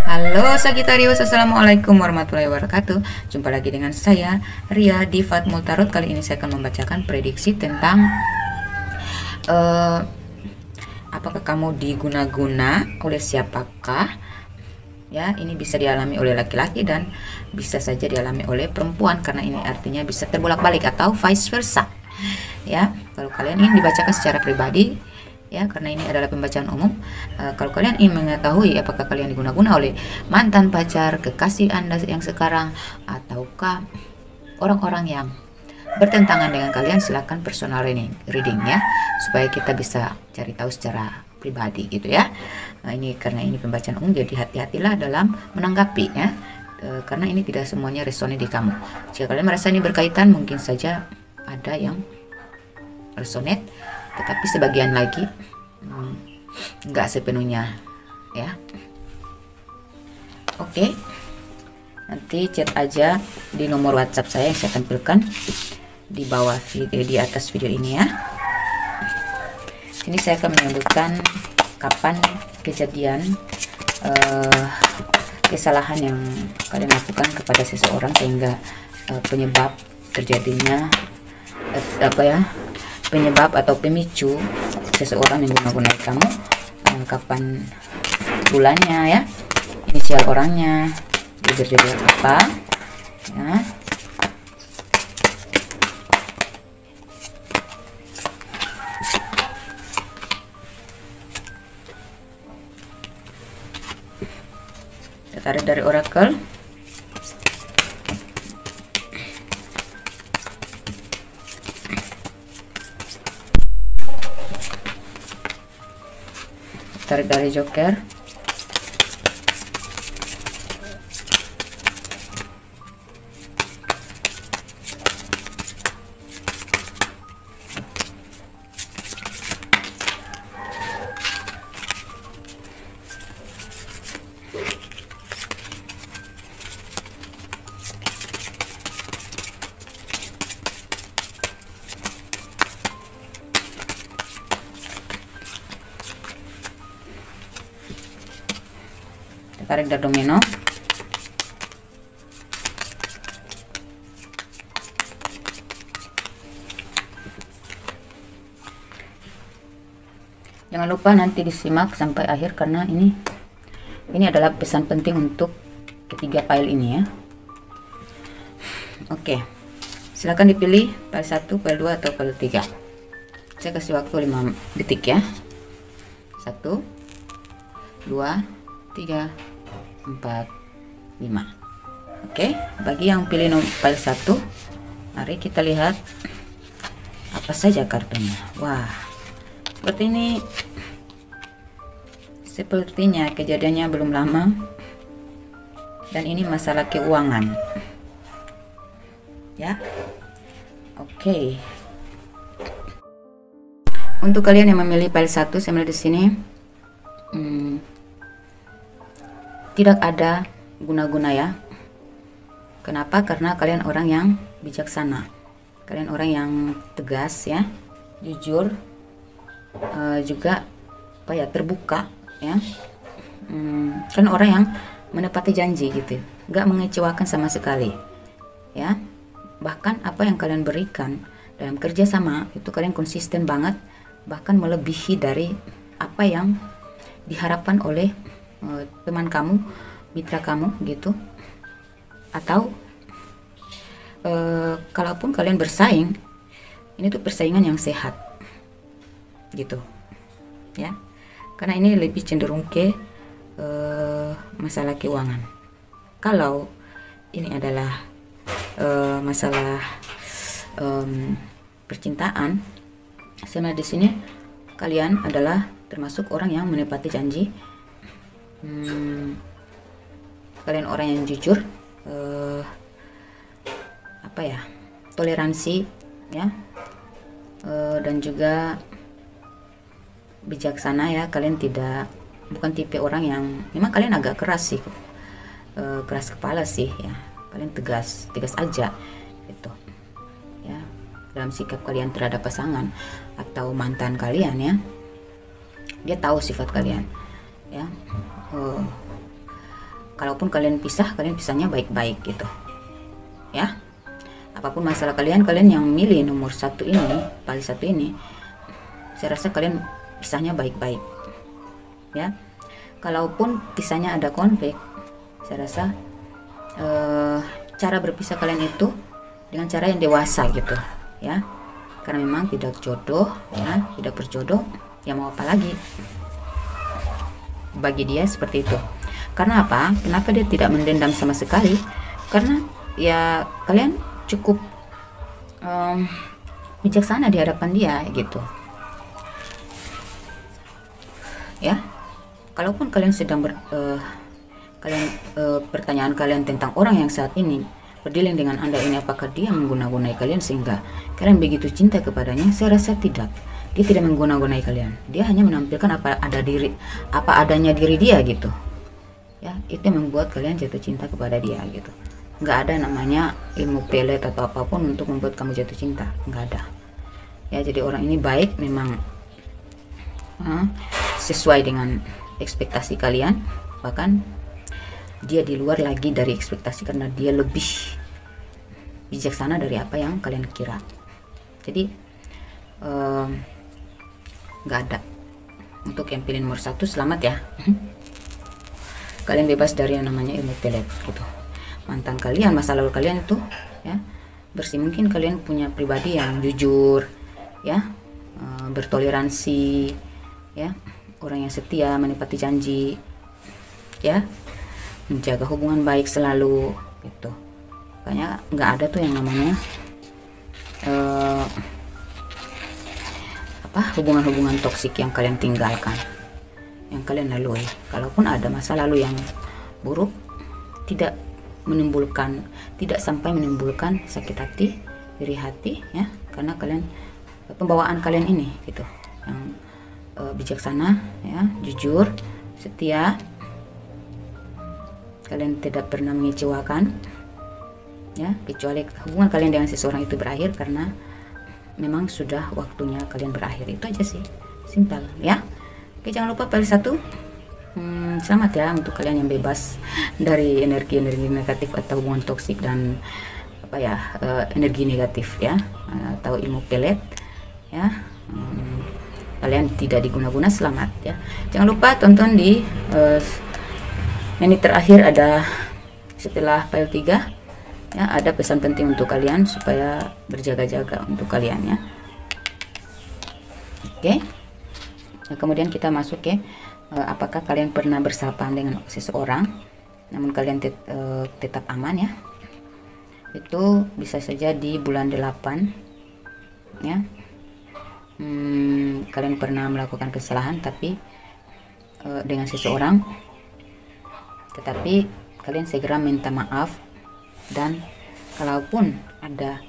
Halo Sagittarius, Assalamualaikum warahmatullahi wabarakatuh. Jumpa lagi dengan saya Ria di Fatmul Tarot. Kali ini saya akan membacakan prediksi tentang apakah kamu diguna-guna oleh siapakah. Ya, ini bisa dialami oleh laki-laki dan bisa saja dialami oleh perempuan, karena ini artinya bisa terbolak-balik atau vice versa. Ya, kalau kalian ingin dibacakan secara pribadi, ya, karena ini adalah pembacaan umum. Kalau kalian ingin mengetahui apakah kalian diguna-guna oleh mantan pacar, kekasih Anda yang sekarang, ataukah orang-orang yang bertentangan dengan kalian, silakan personal reading ya, supaya kita bisa cari tahu secara pribadi gitu ya. Ini karena ini pembacaan umum, jadi hati-hatilah dalam menanggapi ya, karena ini tidak semuanya resonate di kamu. Jika kalian merasa ini berkaitan, mungkin saja ada yang resonate, tetapi sebagian lagi nggak sepenuhnya ya. Oke, nanti chat aja di nomor WhatsApp saya yang saya tampilkan di bawah video, di atas video ini ya. Sini saya akan menyebutkan kapan kejadian kesalahan yang kalian lakukan kepada seseorang sehingga penyebab terjadinya penyebab atau pemicu seseorang yang menggunakan kamu, kapan bulannya ya, inisial orangnya, judul apa ya. Kita tarik dari oracle. Tarik dari joker. Tarik dari domino. Jangan lupa nanti disimak sampai akhir, karena ini adalah pesan penting untuk ketiga file ini ya. Oke, silakan dipilih file 1, file 2 atau file 3. Saya kasih waktu 5 detik ya. 1 2 3 4 5. Oke, bagi yang pilih file 1, mari kita lihat apa saja kartunya. Wah, seperti ini. Sepertinya kejadiannya belum lama, dan ini masalah keuangan ya. Oke, untuk kalian yang memilih file 1, saya melihat di sini tidak ada guna-guna ya. Kenapa? Karena kalian orang yang bijaksana, kalian orang yang tegas ya, jujur, juga terbuka ya. Kan orang yang menepati janji gitu, gak mengecewakan sama sekali ya. Bahkan apa yang kalian berikan dalam kerjasama itu kalian konsisten banget, bahkan melebihi dari apa yang diharapkan oleh teman kamu, mitra kamu gitu. Atau kalaupun kalian bersaing, ini tuh persaingan yang sehat gitu ya, karena ini lebih cenderung ke masalah keuangan. Kalau ini adalah masalah percintaan, sama di sini kalian adalah termasuk orang yang menepati janji. Kalian orang yang jujur, toleransi ya, dan juga bijaksana ya. Kalian bukan tipe orang yang, memang kalian agak keras sih, keras kepala sih ya. Kalian tegas aja gitu ya, dalam sikap kalian terhadap pasangan atau mantan kalian ya. Dia tahu sifat kalian ya. kalaupun kalian pisah, kalian pisahnya baik-baik gitu ya. Apapun masalah kalian yang milih nomor 1 ini, paling 1 ini, saya rasa kalian pisahnya baik-baik ya. Kalaupun pisahnya ada konflik, saya rasa cara berpisah kalian itu dengan cara yang dewasa gitu ya, karena memang tidak jodoh ya, tidak berjodoh ya, mau apa lagi bagi dia seperti itu. Karena apa? Kenapa dia tidak mendendam sama sekali? Karena ya kalian cukup bijaksana di hadapan dia gitu ya. Kalaupun kalian sedang pertanyaan kalian tentang orang yang saat ini berdealing dengan Anda ini, apakah dia mengguna-gunai kalian sehingga kalian begitu cinta kepadanya? Saya rasa tidak. Dia tidak mengguna-gunai kalian. Dia hanya menampilkan apa adanya diri dia gitu ya. Itu yang membuat kalian jatuh cinta kepada dia gitu. Nggak ada namanya ilmu pelet atau apapun untuk membuat kamu jatuh cinta, nggak ada ya. Jadi orang ini baik, memang sesuai dengan ekspektasi kalian, bahkan dia di luar lagi dari ekspektasi karena dia lebih bijaksana dari apa yang kalian kira. Jadi nggak ada. Untuk yang pilih nomor 1, selamat ya. Kalian bebas dari yang namanya ilmu pelet gitu. Mantan kalian, masa lalu kalian itu ya bersih. Mungkin kalian punya pribadi yang jujur ya, bertoleransi ya, orang yang setia, menepati janji ya, menjaga hubungan baik selalu gitu. Makanya nggak ada tuh yang namanya hubungan-hubungan toksik yang kalian tinggalkan, yang kalian lalui. Kalaupun ada masa lalu yang buruk, tidak sampai menimbulkan sakit hati, iri hati ya, karena kalian, pembawaan kalian ini gitu, yang bijaksana ya, jujur, setia. Kalian tidak pernah mengecewakan ya, kecuali hubungan kalian dengan seseorang itu berakhir karena memang sudah waktunya kalian berakhir. Itu aja sih, simpel ya. Oke, jangan lupa pilih 1. Selamat ya untuk kalian yang bebas dari energi-energi negatif atau hubungan toksik dan energi negatif ya, atau ilmu pelet ya. Kalian tidak diguna-guna, selamat ya. Jangan lupa tonton di menit terakhir, ada setelah file 3 ya, ada pesan penting untuk kalian supaya berjaga-jaga untuk kalian ya. Oke. Nah, kemudian kita masuk ke apakah kalian pernah bersalapan dengan seseorang namun kalian tetap aman ya. Itu bisa saja di bulan 8 ya. Kalian pernah melakukan kesalahan tapi dengan seseorang, tetapi kalian segera minta maaf, dan kalaupun ada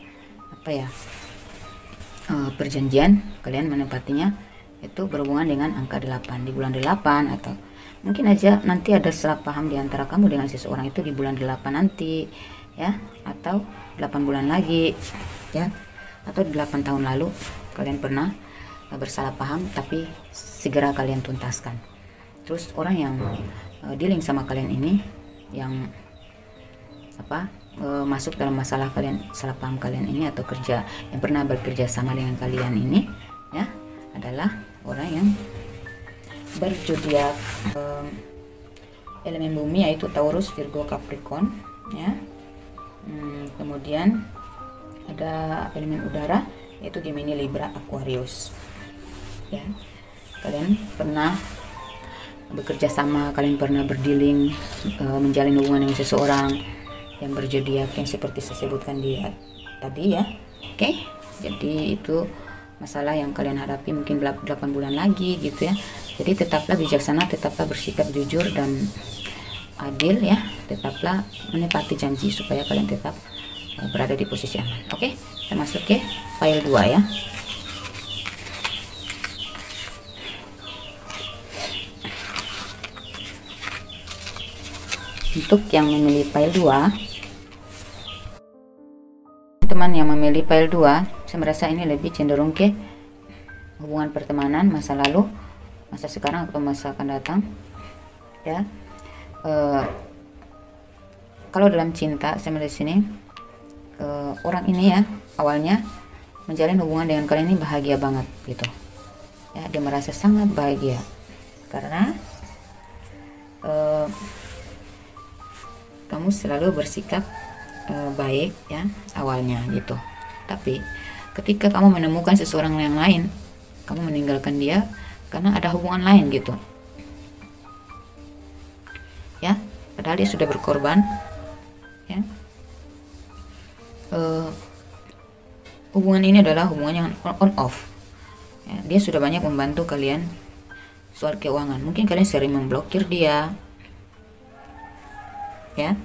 perjanjian, kalian menepatinya. Itu berhubungan dengan angka 8 di bulan 8, atau mungkin aja nanti ada salah paham di antara kamu dengan seseorang itu di bulan 8 nanti ya, atau 8 bulan lagi ya, atau 8 tahun lalu kalian pernah bersalah paham, tapi segera kalian tuntaskan. Terus orang yang dealing sama kalian ini, yang masuk dalam masalah kalian, salah paham kalian ini, atau yang pernah bekerja sama dengan kalian ini ya, adalah orang yang berzodiak elemen bumi, yaitu Taurus, Virgo, Capricorn ya. Kemudian ada elemen udara, yaitu Gemini, Libra, Aquarius ya. Kalian pernah bekerja sama, kalian pernah berdealing, menjalin hubungan dengan seseorang yang berzodiak yang seperti saya sebutkan tadi ya. Oke, jadi itu masalah yang kalian hadapi mungkin 8 bulan lagi gitu ya. Jadi tetaplah bijaksana, tetaplah bersikap jujur dan adil ya, tetaplah menepati janji supaya kalian tetap berada di posisi aman. Oke, kita masuk ke file 2 ya. Untuk yang memilih file 2, teman yang memilih file 2, saya merasa ini lebih cenderung ke hubungan pertemanan masa lalu, masa sekarang, atau masa akan datang ya. kalau dalam cinta saya melihat di sini orang ini ya awalnya menjalin hubungan dengan kalian ini bahagia banget gitu ya, dia merasa sangat bahagia karena kamu selalu bersikap baik ya awalnya gitu. Tapi ketika kamu menemukan seseorang yang lain, kamu meninggalkan dia karena ada hubungan lain gitu ya, padahal dia sudah berkorban ya. Hubungan ini adalah hubungan yang on off ya, dia sudah banyak membantu kalian soal keuangan, mungkin kalian sering memblokir dia ya.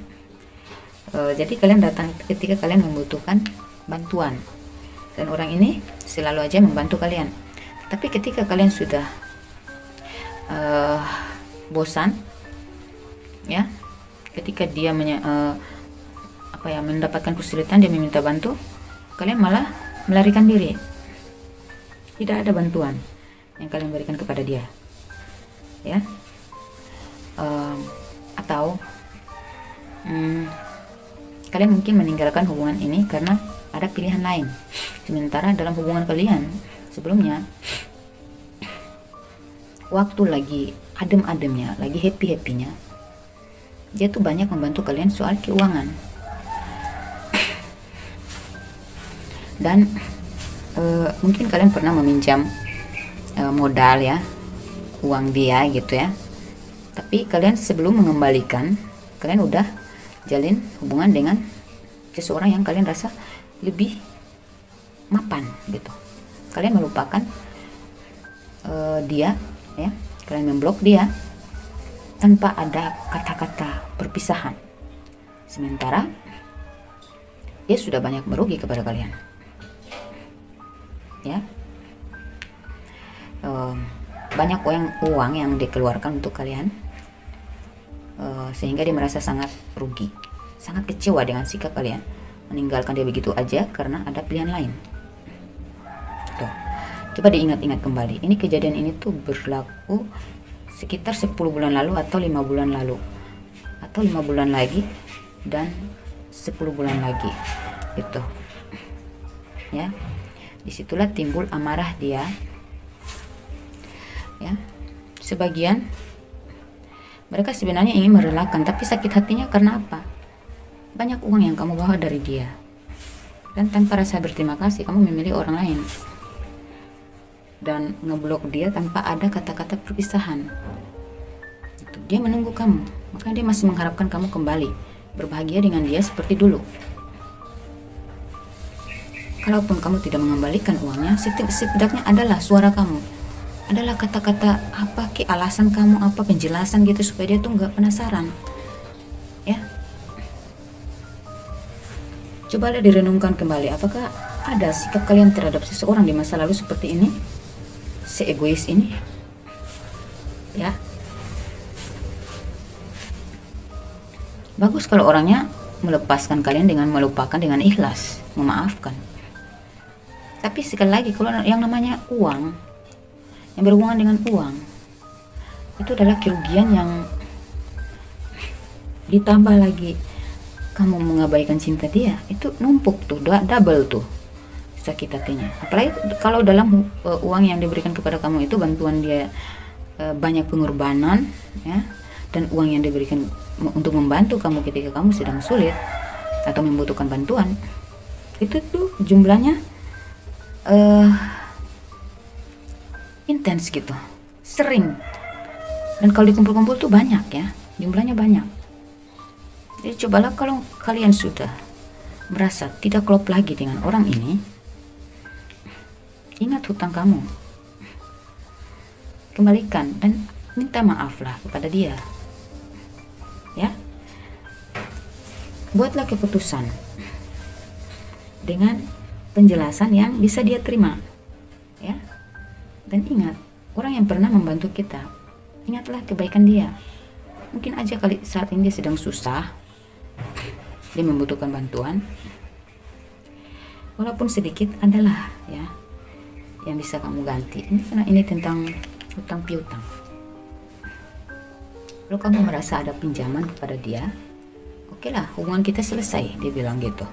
Jadi kalian datang ketika kalian membutuhkan bantuan dan orang ini selalu aja membantu kalian. Tapi ketika kalian sudah bosan ya, ketika dia mendapatkan kesulitan, dia meminta bantu, kalian malah melarikan diri, tidak ada bantuan yang kalian berikan kepada dia ya. Atau kalian mungkin meninggalkan hubungan ini karena ada pilihan lain, sementara dalam hubungan kalian sebelumnya waktu lagi adem-ademnya, lagi happy-happynya, dia tuh banyak membantu kalian soal keuangan. Dan mungkin kalian pernah meminjam modal ya, uang dia gitu ya, tapi kalian sebelum mengembalikan, kalian udah jalin hubungan dengan seseorang yang kalian rasa lebih mapan gitu. Kalian melupakan dia ya, kalian memblok dia tanpa ada kata-kata perpisahan, sementara dia sudah banyak merugi kepada kalian ya. Banyak uang yang dikeluarkan untuk kalian, sehingga dia merasa sangat rugi, sangat kecewa dengan sikap kalian meninggalkan dia begitu aja karena ada pilihan lain. Tuh, coba diingat-ingat kembali, ini kejadian ini tuh berlaku sekitar 10 bulan lalu atau 5 bulan lalu atau 5 bulan lagi dan 10 bulan lagi gitu ya. Disitulah timbul amarah dia ya. Sebagian mereka sebenarnya ingin merelakan, tapi sakit hatinya karena apa? Banyak uang yang kamu bawa dari dia, dan tanpa rasa berterima kasih kamu memilih orang lain dan ngeblok dia tanpa ada kata-kata perpisahan. Dia menunggu kamu, makanya dia masih mengharapkan kamu kembali berbahagia dengan dia seperti dulu. Kalaupun kamu tidak mengembalikan uangnya, setidaknya adalah suara kamu, adalah kata-kata apa ke alasan kamu, apa penjelasan gitu supaya dia tuh nggak penasaran ya. Cobalah direnungkan kembali, apakah ada sikap kalian terhadap seseorang di masa lalu seperti ini, seegois ini ya. Bagus kalau orangnya melepaskan kalian dengan melupakan, dengan ikhlas, memaafkan. Tapi sekali lagi, kalau yang namanya uang, yang berhubungan dengan uang, itu adalah kerugian yang ditambah lagi kamu mengabaikan cinta dia, itu numpuk tuh, double tuh sakit hatinya. Apalagi kalau dalam uang yang diberikan kepada kamu itu bantuan dia, banyak pengorbanan ya, dan uang yang diberikan untuk membantu kamu ketika kamu sedang sulit atau membutuhkan bantuan, itu tuh jumlahnya intens gitu, sering, dan kalau dikumpul-kumpul tuh banyak ya, jumlahnya banyak. Jadi cobalah kalau kalian sudah merasa tidak klop lagi dengan orang ini, ingat hutang kamu, kembalikan dan minta maaflah kepada dia ya. Buatlah keputusan dengan penjelasan yang bisa dia terima ya. Dan ingat, orang yang pernah membantu kita, ingatlah kebaikan dia. Mungkin aja kali saat ini dia sedang susah, dia membutuhkan bantuan, walaupun sedikit adalah ya yang bisa kamu ganti. Ini karena ini tentang hutang piutang. Kalau kamu merasa ada pinjaman kepada dia, Oke lah, hubungan kita selesai, dia bilang gitu.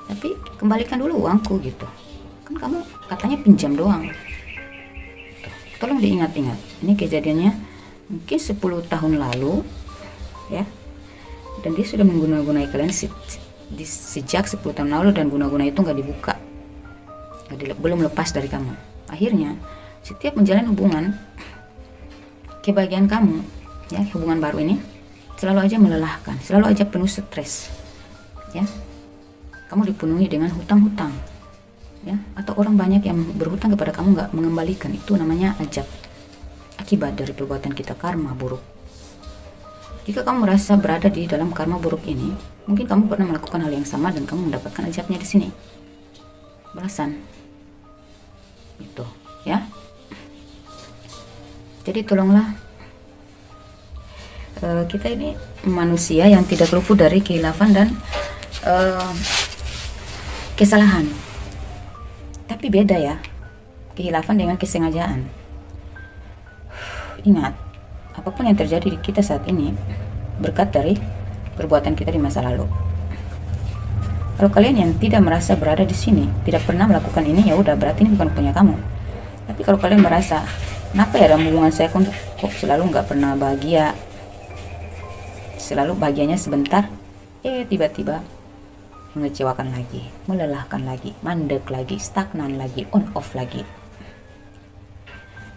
Tapi kembalikan dulu uangku gitu. Kan kamu katanya pinjam doang. Tuh, tolong diingat-ingat. Ini kejadiannya mungkin 10 tahun lalu ya. Dan dia sudah mengguna-gunai kalian sejak 10 tahun lalu, dan guna-guna itu nggak dibuka. Belum lepas dari kamu. Akhirnya setiap menjalin hubungan, kebahagiaan kamu ya, hubungan baru ini selalu aja melelahkan, selalu aja penuh stres ya. Kamu dipenuhi dengan hutang-hutang ya, atau orang banyak yang berhutang kepada kamu nggak mengembalikan. Itu namanya ajab, akibat dari perbuatan kita, karma buruk. Jika kamu merasa berada di dalam karma buruk ini, mungkin kamu pernah melakukan hal yang sama dan kamu mendapatkan ajabnya di sini, balasan itu ya. Jadi tolonglah, kita ini manusia yang tidak luput dari khilafan dan kesalahan. Tapi beda ya, khilafan dengan kesengajaan. Ingat, apapun yang terjadi di kita saat ini berkat dari perbuatan kita di masa lalu. Kalau kalian yang tidak merasa berada di sini, tidak pernah melakukan ini, ya udah, berarti ini bukan punya kamu. Tapi kalau kalian merasa, kenapa ya dalam hubungan saya kok selalu nggak pernah bahagia, selalu bahagianya sebentar, tiba-tiba mengecewakan lagi, melelahkan lagi, mandek lagi, stagnan lagi, on off lagi.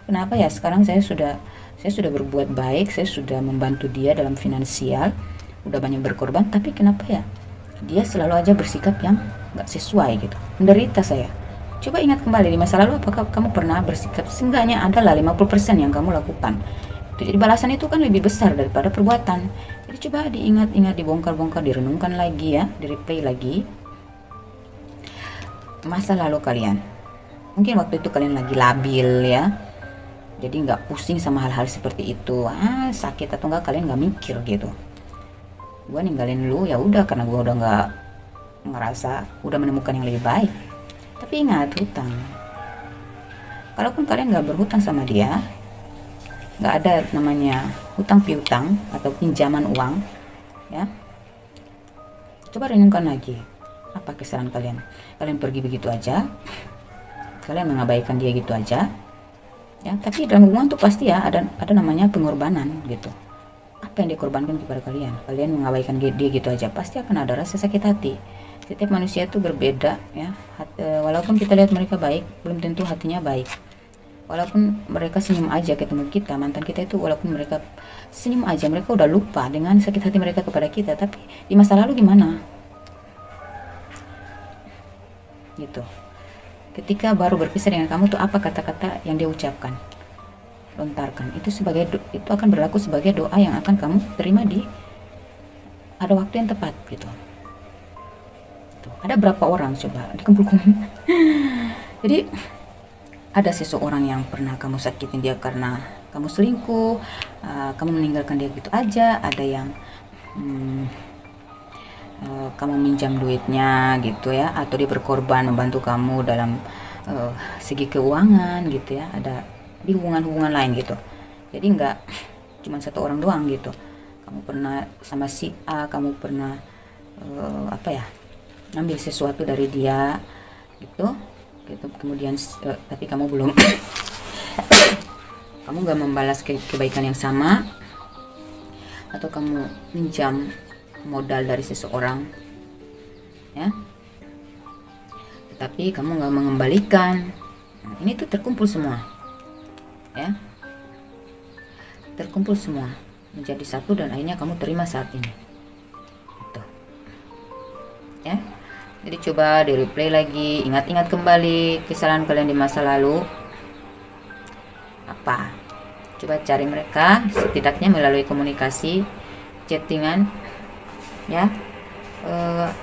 Kenapa ya? Sekarang saya sudah berbuat baik, saya sudah membantu dia dalam finansial, udah banyak berkorban, tapi kenapa ya dia selalu aja bersikap yang nggak sesuai gitu, menderita saya. Coba ingat kembali di masa lalu, apakah kamu pernah bersikap, seenggaknya adalah 50% yang kamu lakukan. Jadi balasan itu kan lebih besar daripada perbuatan. Jadi coba diingat-ingat, dibongkar-bongkar, direnungkan lagi ya, di-replay lagi masa lalu kalian. Mungkin waktu itu kalian lagi labil ya, jadi nggak pusing sama hal-hal seperti itu. Sakit atau enggak kalian nggak mikir gitu. Gue ninggalin lu ya udah, karena gue udah nggak ngerasa udah menemukan yang lebih baik. Tapi ingat, hutang. Kalaupun kalian nggak berhutang sama dia, nggak ada namanya hutang piutang atau pinjaman uang ya, coba renungkan lagi, apa kesalahan kalian. Kalian pergi begitu aja, kalian mengabaikan dia gitu aja ya. Tapi dalam hubungan tuh pasti ya ada namanya pengorbanan gitu. Apa yang dikorbankan kepada kalian, kalian mengabaikan dia gitu aja, pasti akan ada rasa sakit hati. Setiap manusia itu berbeda ya. Walaupun kita lihat mereka baik, belum tentu hatinya baik. Walaupun mereka senyum aja ketemu kita, mantan kita itu, walaupun mereka senyum aja, mereka udah lupa dengan sakit hati mereka kepada kita. Tapi di masa lalu gimana? Gitu. Ketika baru berpisah dengan kamu tuh, apa kata-kata yang dia ucapkan? Lontarkan. Itu akan berlaku sebagai doa yang akan kamu terima ada waktu yang tepat gitu. Tuh, ada berapa orang coba dikumpul-kumpul. Jadi ada seseorang yang pernah kamu sakitin dia karena kamu selingkuh, kamu meninggalkan dia gitu aja. Ada yang kamu minjam duitnya gitu ya, atau dia berkorban membantu kamu dalam segi keuangan gitu ya. Ada di hubungan-hubungan lain gitu. Jadi nggak cuma satu orang doang gitu. Kamu pernah sama si A, kamu pernah ngambil sesuatu dari dia gitu. Kemudian tapi kamu belum kamu gak membalas kebaikan yang sama, atau kamu minjam modal dari seseorang ya, tetapi kamu gak mengembalikan. Ini tuh terkumpul semua ya, terkumpul semua menjadi satu, dan akhirnya kamu terima saat ini gitu ya. Jadi coba di replay lagi, ingat-ingat kembali kesalahan kalian di masa lalu. Apa? Coba cari mereka, setidaknya melalui komunikasi, chattingan, ya.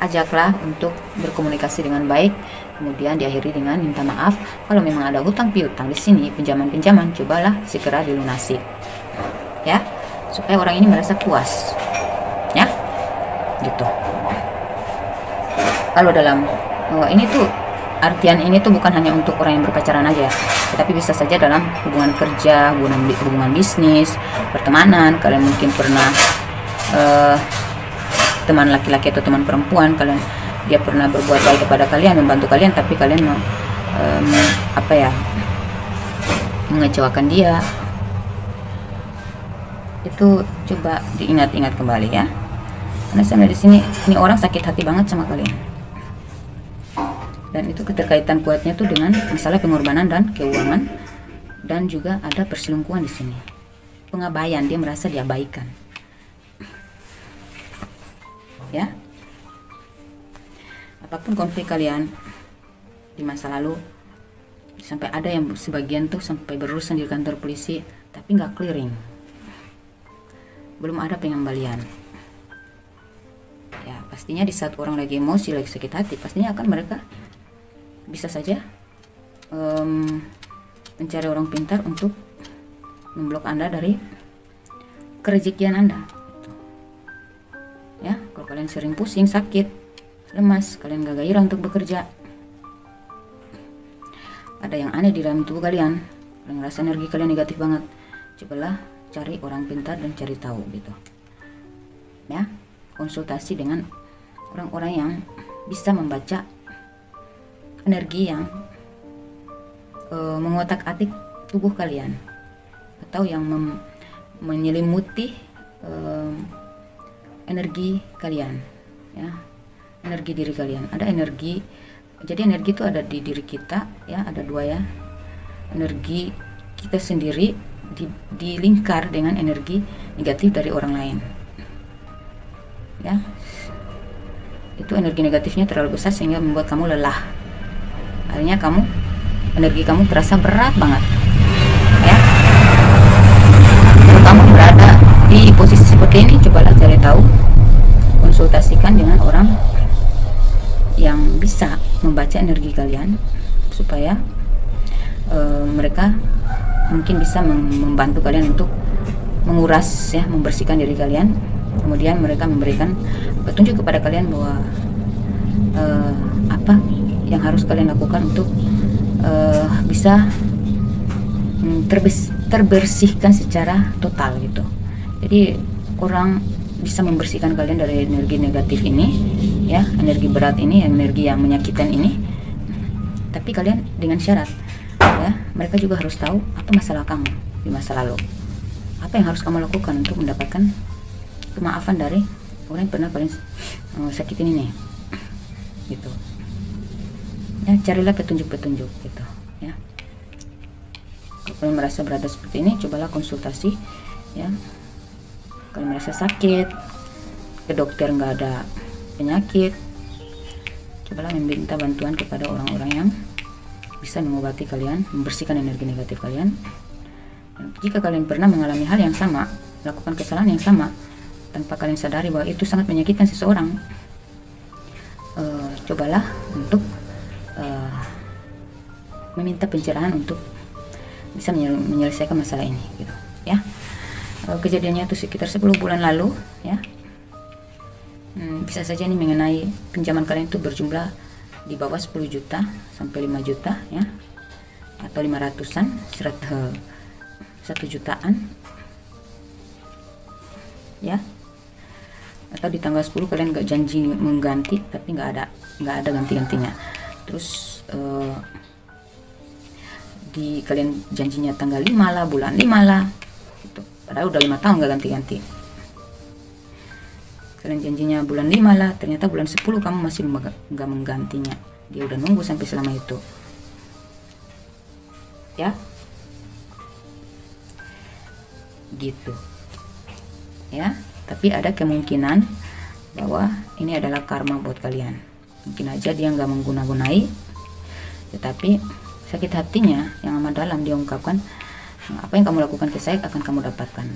Ajaklah untuk berkomunikasi dengan baik. Kemudian diakhiri dengan minta maaf. Kalau memang ada hutang piutang di sini, pinjaman-pinjaman, cobalah segera dilunasi, ya, supaya orang ini merasa puas, ya, gitu. Kalau dalam ini tuh, artian ini tuh bukan hanya untuk orang yang berpacaran aja, tetapi bisa saja dalam hubungan kerja, hubungan bisnis, pertemanan. Kalian mungkin pernah teman laki-laki atau teman perempuan, kalian dia pernah berbuat baik kepada kalian, membantu kalian, tapi kalian mau mengecewakan dia, itu coba diingat-ingat kembali ya. Karena sampai di sini ini orang sakit hati banget sama kalian, dan itu keterkaitan kuatnya tuh dengan masalah pengorbanan dan keuangan, dan juga ada perselingkuhan di sini, pengabaian, dia merasa diabaikan ya. Apapun konflik kalian di masa lalu, sampai ada yang sebagian tuh sampai berurusan di kantor polisi tapi nggak clearing, belum ada pengembalian ya. Pastinya di saat orang lagi emosi, lagi sakit hati, pastinya akan mereka bisa saja mencari orang pintar untuk memblok Anda dari kerezekian Anda ya. Kalau kalian sering pusing, sakit, lemas, kalian gak gairah untuk bekerja, ada yang aneh di dalam tubuh kalian, kalian ngerasa energi kalian negatif banget, cobalah cari orang pintar dan cari tahu gitu ya. Konsultasi dengan orang-orang yang bisa membaca energi yang mengotak-atik tubuh kalian, atau yang menyelimuti energi kalian ya, energi diri kalian. Ada energi, jadi energi itu ada di diri kita ya, ada dua ya, energi kita sendiri dilingkar dengan energi negatif dari orang lain ya. Itu energi negatifnya terlalu besar sehingga membuat kamu lelah, akhirnya energi kamu terasa berat banget ya. Kalau kamu berada di posisi seperti ini, cobalah cari tahu, konsultasikan dengan orang yang bisa membaca energi kalian, supaya mereka mungkin bisa membantu kalian untuk menguras ya, membersihkan diri kalian. Kemudian mereka memberikan petunjuk kepada kalian bahwa apa yang harus kalian lakukan untuk bisa terbersihkan secara total gitu. Jadi orang bisa membersihkan kalian dari energi negatif ini ya, energi berat ini, energi yang menyakitkan ini. Tapi kalian dengan syarat ya, mereka juga harus tahu apa masalah kamu di masa lalu, apa yang harus kamu lakukan untuk mendapatkan kemaafan dari orang yang pernah kalian sakitin ini gitu ya. Carilah petunjuk-petunjuk gitu ya. Kalau kalian merasa berada seperti ini, cobalah konsultasi ya. Kalau merasa sakit, ke dokter nggak ada penyakit, cobalah meminta bantuan kepada orang-orang yang bisa mengobati kalian, membersihkan energi negatif kalian. Dan jika kalian pernah mengalami hal yang sama, melakukan kesalahan yang sama, tanpa kalian sadari bahwa itu sangat menyakitkan seseorang, cobalah untuk meminta pencerahan untuk bisa menyelesaikan masalah ini gitu ya. Kejadiannya itu sekitar 10 bulan lalu ya. Bisa saja ini mengenai pinjaman kalian itu berjumlah di bawah 10 juta sampai 5 juta ya, atau 500-an, 1 jutaan ya. Atau di tanggal 10 kalian nggak janji mengganti, tapi nggak ada ganti-gantinya. Terus di kalian janjinya tanggal 5 lah, bulan 5 lah gitu. Padahal udah 5 tahun nggak ganti-ganti. Kalian janjinya bulan 5 lah, ternyata bulan 10 kamu masih nggak menggantinya. Dia udah nunggu sampai selama itu ya gitu ya. Tapi ada kemungkinan bahwa ini adalah karma buat kalian. Mungkin aja dia nggak mengguna-gunai, tetapi sakit hatinya yang amat dalam dia ungkapkan, apa yang kamu lakukan ke saya akan kamu dapatkan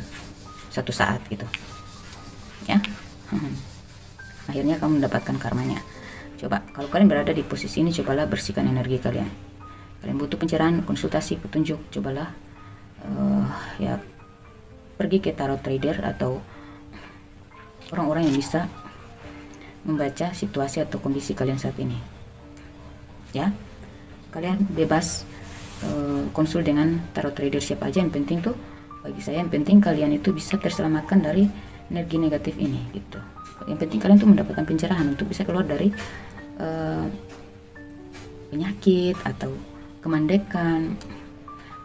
satu saat gitu ya. Akhirnya kamu mendapatkan karmanya. Coba kalau kalian berada di posisi ini, cobalah bersihkan energi kalian. Kalian butuh pencerahan, konsultasi, petunjuk, cobalah ya pergi ke tarot trader atau orang-orang yang bisa membaca situasi atau kondisi kalian saat ini ya. Kalian bebas konsul dengan tarot trader siapa aja, yang penting tuh bagi saya yang penting kalian itu bisa terselamatkan dari energi negatif ini gitu. Yang penting kalian tuh mendapatkan pencerahan untuk bisa keluar dari penyakit atau kemandekan,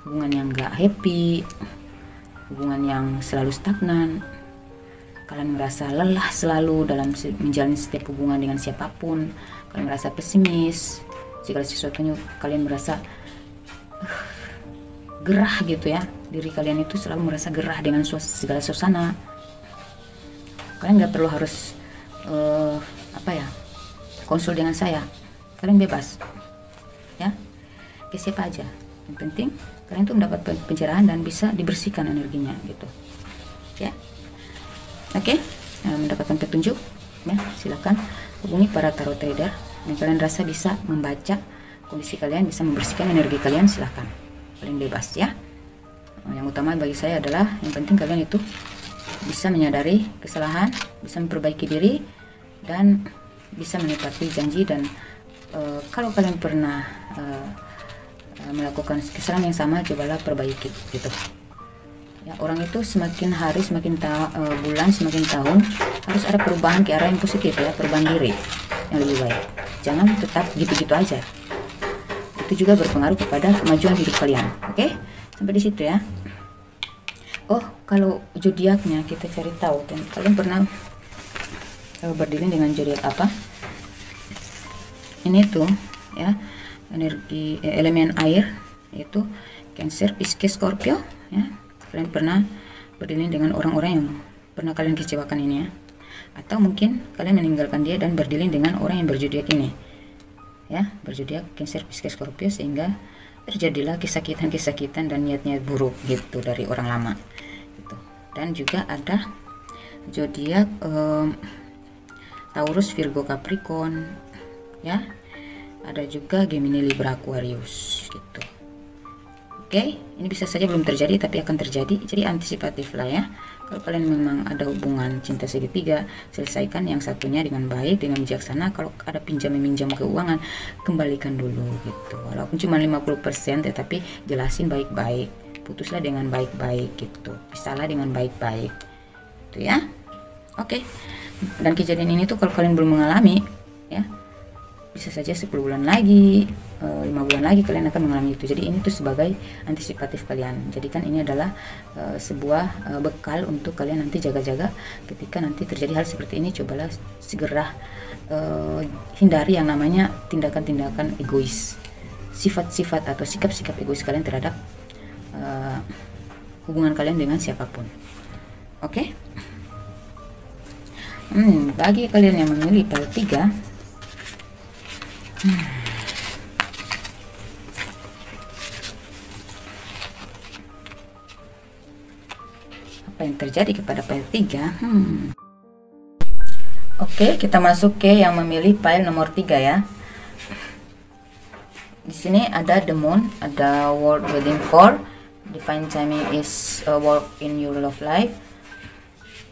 hubungan yang gak happy, hubungan yang selalu stagnan. Kalian merasa lelah selalu dalam menjalani setiap hubungan dengan siapapun. Kalian merasa pesimis, segala sesuatunya kalian merasa gerah gitu ya. Diri kalian itu selalu merasa gerah dengan segala suasana. Kalian gak perlu harus konsul dengan saya. Kalian bebas ya, ke siapa aja. Yang penting kalian tuh mendapat pencerahan dan bisa dibersihkan energinya gitu ya. Oke, mendapatkan petunjuk ya, silakan hubungi para tarot trader yang kalian rasa bisa membaca kondisi kalian, bisa membersihkan energi kalian. Silakan, kalian bebas ya. Yang utama bagi saya adalah yang penting kalian itu bisa menyadari kesalahan, bisa memperbaiki diri, dan bisa menepati janji. Dan kalau kalian pernah melakukan kesalahan yang sama, cobalah perbaiki gitu ya. Orang itu semakin hari, semakin bulan, semakin tahun harus ada perubahan ke arah yang positif ya, perubahan diri yang lebih baik. Jangan tetap gitu-gitu aja, itu juga berpengaruh kepada kemajuan hidup kalian. Oke, sampai di situ ya. Oh, kalau zodiaknya kita cari tahu, dan kalian pernah berdiri dengan zodiak apa? Ini tuh ya, energi elemen air, yaitu Cancer, Pisces, Scorpio ya. Kalian pernah berdiri dengan orang-orang yang pernah kalian kecewakan ini ya, atau mungkin kalian meninggalkan dia dan berdiri dengan orang yang berzodiak ini ya, berzodiak Cancer, Pisces, Scorpio, sehingga terjadilah kesakitan dan niat-niat buruk gitu dari orang lama gitu. Dan juga ada zodiak Taurus, Virgo, Capricorn ya. Ada juga Gemini, Libra, Aquarius gitu. Oke, ini bisa saja belum terjadi tapi akan terjadi, jadi antisipatif lah ya. Kalau kalian memang ada hubungan cinta segitiga, selesaikan yang satunya dengan baik, dengan bijaksana. Kalau ada pinjam-meminjam keuangan, kembalikan dulu gitu. Walaupun cuma 50%, tetapi jelasin baik-baik, putuslah dengan baik-baik gitu, pisahlah dengan baik-baik gitu ya. Oke, dan kejadian ini tuh kalau kalian belum mengalami ya, bisa saja 10 bulan lagi, 5 bulan lagi kalian akan mengalami itu. Jadi ini tuh sebagai antisipatif kalian. Jadikan ini adalah sebuah bekal untuk kalian nanti jaga-jaga ketika nanti terjadi hal seperti ini. Cobalah segera hindari yang namanya tindakan-tindakan egois, sifat-sifat atau sikap-sikap egois kalian terhadap hubungan kalian dengan siapapun. Oke? Bagi kalian yang memilih file 3, apa yang terjadi kepada file 3? Oke, kita masuk ke yang memilih file nomor 3 ya. Di sini ada the moon, ada world waiting for, divine timing is a work in your love life,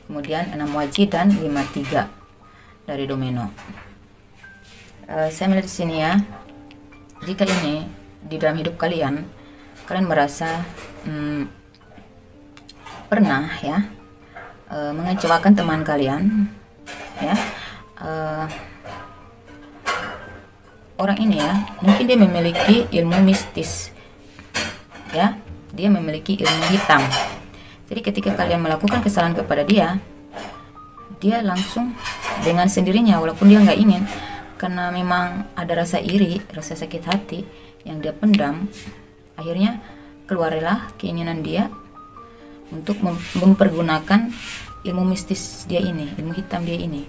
kemudian 6 waji dan 5-3 dari domino. Saya melihat di sini ya, jika ini di dalam hidup kalian merasa pernah ya mengecewakan teman kalian ya, orang ini ya, mungkin dia memiliki ilmu mistis ya, dia memiliki ilmu hitam. Jadi ketika kalian melakukan kesalahan kepada dia, dia langsung dengan sendirinya, walaupun dia nggak ingin, karena memang ada rasa iri, rasa sakit hati yang dia pendam, akhirnya keluarlah keinginan dia untuk mempergunakan ilmu mistis dia ini, ilmu hitam dia ini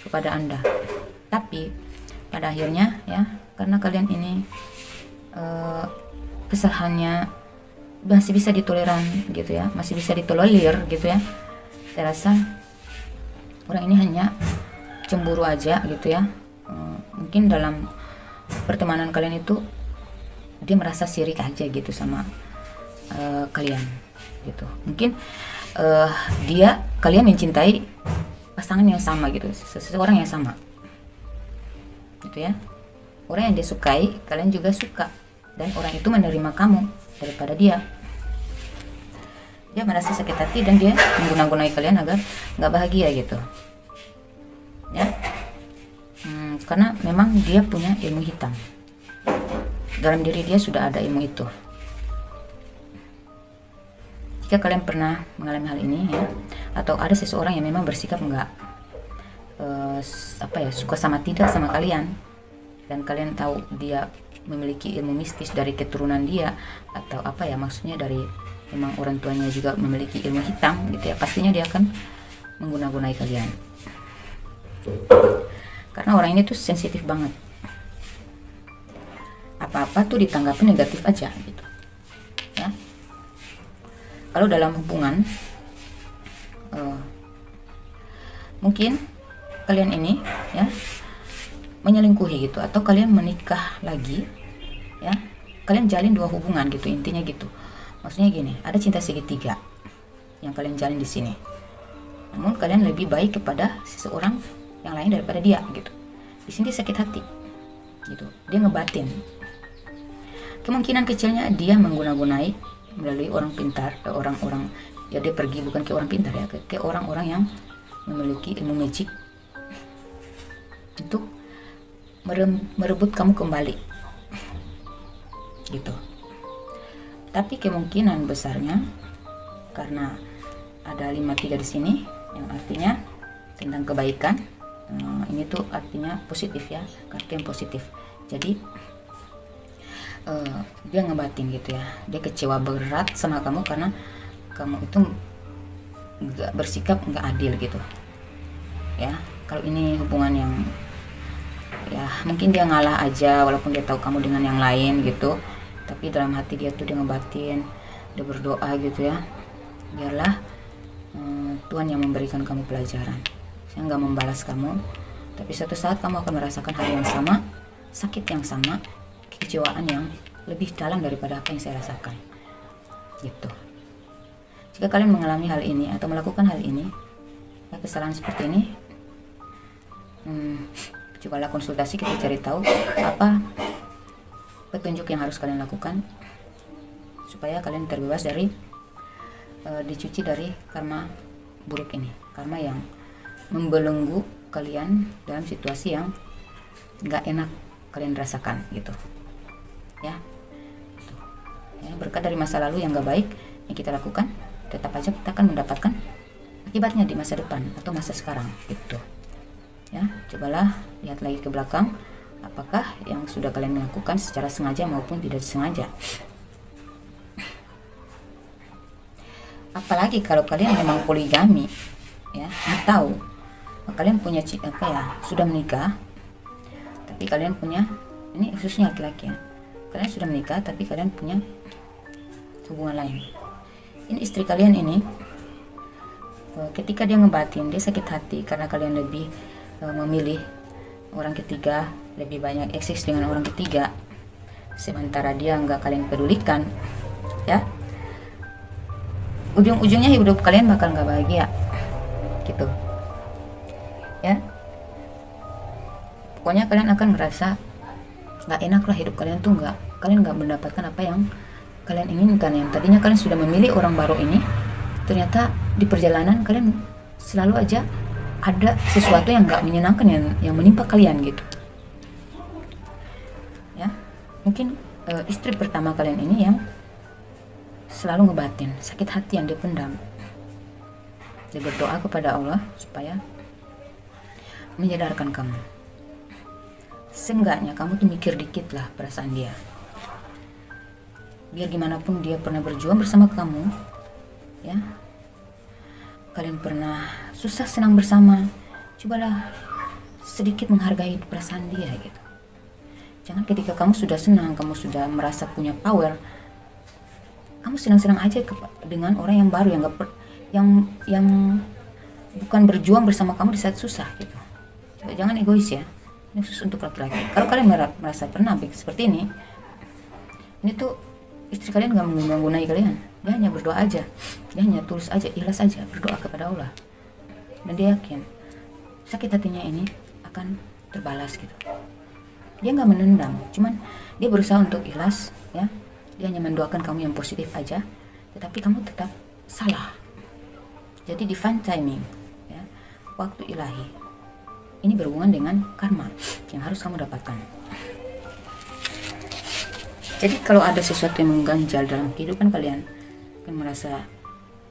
kepada Anda. Tapi pada akhirnya ya, karena kalian ini kesalahannya masih bisa ditoleran gitu ya, masih bisa ditolerir gitu ya, saya rasa orang ini hanya cemburu aja gitu ya. Mungkin dalam pertemanan kalian itu dia merasa sirik aja gitu sama kalian gitu. Mungkin kalian mencintai pasangan yang sama gitu, seseorang yang sama gitu ya. Orang yang dia sukai kalian juga suka, dan orang itu menerima kamu daripada dia. Dia merasa sakit hati dan dia mengguna-gunai kalian agar nggak bahagia gitu ya. Karena memang dia punya ilmu hitam, dalam diri dia sudah ada ilmu itu. Jika kalian pernah mengalami hal ini ya, atau ada seseorang yang memang bersikap nggak suka sama tidak sama kalian, dan kalian tahu dia memiliki ilmu mistis dari keturunan dia, atau maksudnya dari memang orang tuanya juga memiliki ilmu hitam gitu ya, pastinya dia akan mengguna-gunai kalian. Karena orang ini tuh sensitif banget, apa-apa tuh ditanggapi negatif aja gitu ya. Kalau dalam hubungan mungkin kalian ini ya menyelingkuhi gitu, atau kalian menikah lagi ya, kalian jalin dua hubungan gitu, intinya gitu. Maksudnya gini, ada cinta segitiga yang kalian jalin di sini. Namun kalian lebih baik kepada seseorang yang lain daripada dia gitu. Di sini dia sakit hati gitu. Dia ngebatin. Kemungkinan kecilnya dia mengguna-gunai melalui orang pintar, orang-orang ya, dia pergi bukan ke orang pintar ya, ke orang-orang yang memiliki ilmu magic untuk merebut kamu kembali gitu. Tapi kemungkinan besarnya karena ada 53 di sini yang artinya tentang kebaikan, ini tuh artinya positif ya, kartu yang positif. Jadi dia ngebatin gitu ya, dia kecewa berat sama kamu karena kamu itu nggak bersikap nggak adil gitu ya. Kalau ini hubungan yang ya mungkin dia ngalah aja walaupun dia tahu kamu dengan yang lain gitu, tapi dalam hati dia tuh dia ngebatin, dia berdoa gitu ya, biarlah Tuhan yang memberikan kamu pelajaran. Saya nggak membalas kamu, tapi suatu saat kamu akan merasakan hal yang sama, sakit yang sama, kekecewaan yang lebih dalam daripada apa yang saya rasakan gitu. Jika kalian mengalami hal ini atau melakukan hal ini ya, kesalahan seperti ini, cobalah konsultasi, kita cari tahu apa petunjuk yang harus kalian lakukan supaya kalian terbebas dari dicuci dari karma buruk ini, karma yang membelenggu kalian dalam situasi yang nggak enak kalian rasakan gitu ya. Berkat dari masa lalu yang nggak baik yang kita lakukan, tetap aja kita akan mendapatkan akibatnya di masa depan atau masa sekarang gitu ya. Cobalah lihat lagi ke belakang, apakah yang sudah kalian lakukan secara sengaja maupun tidak sengaja. Apalagi kalau kalian memang poligami ya, atau kalian punya sudah menikah tapi kalian punya, ini khususnya laki-laki ya, kalian sudah menikah tapi kalian punya hubungan lain. Ini istri kalian ini ketika dia ngebatin, dia sakit hati karena kalian lebih memilih orang ketiga, lebih banyak eksis dengan orang ketiga, sementara dia nggak kalian pedulikan ya. Ujung-ujungnya hidup kalian bakal nggak bahagia gitu ya. Pokoknya kalian akan merasa nggak enak lah, hidup kalian tuh kalian nggak mendapatkan apa yang kalian inginkan. Yang tadinya kalian sudah memilih orang baru ini, ternyata di perjalanan kalian selalu aja ada sesuatu yang nggak menyenangkan yang menimpa kalian gitu ya. Mungkin istri pertama kalian ini yang selalu ngebatin sakit hati yang dia pendam. Dia berdoa kepada Allah supaya menyadarkan kamu. Seenggaknya kamu tuh mikir dikit lah perasaan dia. Biar gimana pun dia pernah berjuang bersama kamu ya. Kalian pernah susah senang bersama, cobalah sedikit menghargai perasaan dia gitu. Jangan ketika kamu sudah senang, kamu sudah merasa punya power, kamu senang-senang aja dengan orang yang baru yang bukan berjuang bersama kamu di saat susah gitu. Jangan egois ya. Ini khusus untuk laki-laki. Kalau kalian merasa pernah seperti ini tuh istri kalian gak menggunai kalian. Dia hanya berdoa aja, dia hanya tulus aja, ikhlas aja berdoa kepada Allah, dan dia yakin sakit hatinya ini akan terbalas gitu. Dia nggak menendam, cuman dia berusaha untuk ikhlas ya. Dia hanya mendoakan kamu yang positif aja, tetapi kamu tetap salah. Jadi divine timing, ya, waktu ilahi. Ini berhubungan dengan karma yang harus kamu dapatkan. Jadi kalau ada sesuatu yang mengganjal dalam kehidupan kalian, kalian merasa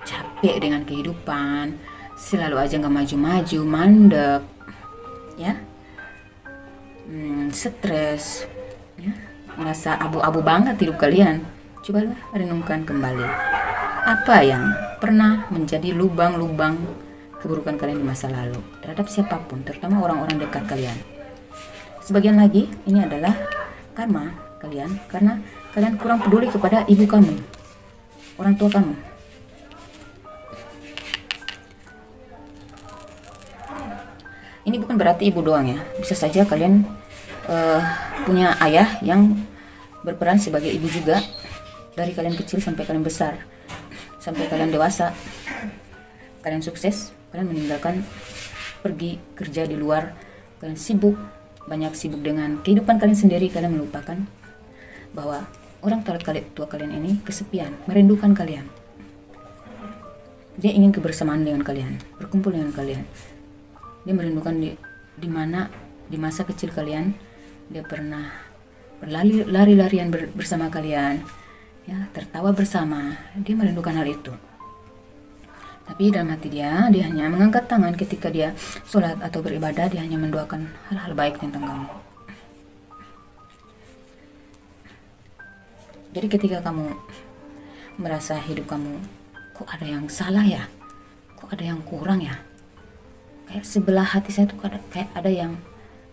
capek dengan kehidupan, selalu aja nggak maju-maju, mandek, ya, stres, ya, merasa abu-abu banget hidup kalian. Cobalah renungkan kembali apa yang pernah menjadi lubang-lubang keburukan kalian di masa lalu terhadap siapapun, terutama orang-orang dekat kalian. Sebagian lagi ini adalah karma kalian karena kalian kurang peduli kepada ibu kamu, orang tua kamu. Ini bukan berarti ibu doang ya, bisa saja kalian punya ayah yang berperan sebagai ibu juga, dari kalian kecil sampai kalian besar, sampai kalian dewasa, kalian sukses, kalian meninggalkan, pergi kerja di luar, kalian sibuk, banyak sibuk dengan kehidupan kalian sendiri, kalian melupakan bahwa orang tua kalian ini kesepian, merindukan kalian. Dia ingin kebersamaan dengan kalian, berkumpul dengan kalian. Dia merindukan di mana di masa kecil kalian dia pernah berlari-larian bersama kalian, ya, tertawa bersama. Dia merindukan hal itu. Tapi dalam hati dia hanya mengangkat tangan ketika dia sholat atau beribadah. Dia hanya mendoakan hal-hal baik tentang kamu. Jadi ketika kamu merasa hidup kamu kok ada yang salah ya, kok ada yang kurang ya, kayak sebelah hati saya tuh kayak ada yang